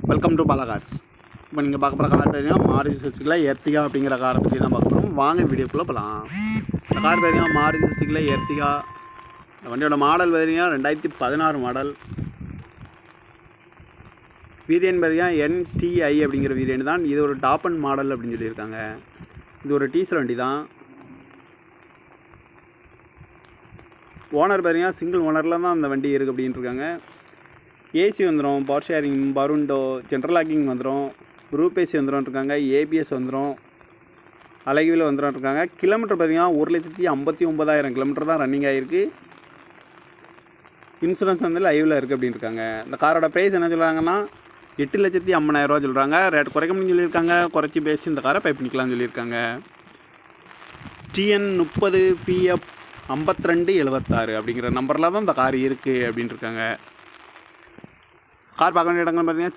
Welcome to Bala cars. இப்போ நீங்கள் பார்க்க போகிற கார் பார்த்தீங்கன்னா மாருதி சுசுக்கியில் எர்டிகா அப்படிங்கிற காரை பற்றி தான் பார்க்க போகிறோம். வாங்க வீடியோக்குள்ளே போகலாம். இந்த கார் பார்த்தீங்கன்னா மாருதி சுசுக்கியில் எர்டிகா. இந்த வண்டியோட மாடல் பார்த்தீங்கன்னா 2016 மாடல். வீரியன் பார்த்தீங்கன்னா NTI அப்படிங்கிற வீரியன் தான். இது ஒரு டாப் அண்ட் மாடல் அப்படின்னு சொல்லியிருக்காங்க. இது ஒரு டீசல் வண்டி தான். ஓனர் பார்த்தீங்கன்னா சிங்கிள் ஓனரில் தான் அந்த வண்டி இருக்குது அப்படின்ட்டு இருக்காங்க. ஏசி வந்துடும், பவர் ஷேரிங், பருண்டோ, ஜென்ரல் லாக்கிங் வந்துடும், குரூப் ஏசி வந்துடும் இருக்காங்க, ஏபிஎஸ் வந்துடும், அழகிவில் வந்துடும் இருக்காங்க. கிலோமீட்டர் பார்த்தீங்கன்னா 1,59,000 கிலோமீட்டர் தான் ரன்னிங் ஆகிருக்கு. இன்சூரன்ஸ் வந்து லைவில் இருக்குது அப்படின்னு இருக்காங்க. இந்த காரோட ப்ரைஸ் என்ன சொல்கிறாங்கன்னா 8,50,000 சொல்கிறாங்க. ரேட் குறைக்க முடியும்னு சொல்லியிருக்காங்க. குறைச்சி பேசி இந்த காரை பை பண்ணிக்கலாம்னு சொல்லியிருக்காங்க. TN 30 PF 5276 அப்படிங்கிற நம்பரில் தான் இந்த கார் இருக்குது அப்படின்ட்டு இருக்காங்க. கார் பார்க்க வேண்டிய இடங்கள் பார்த்தீங்கன்னா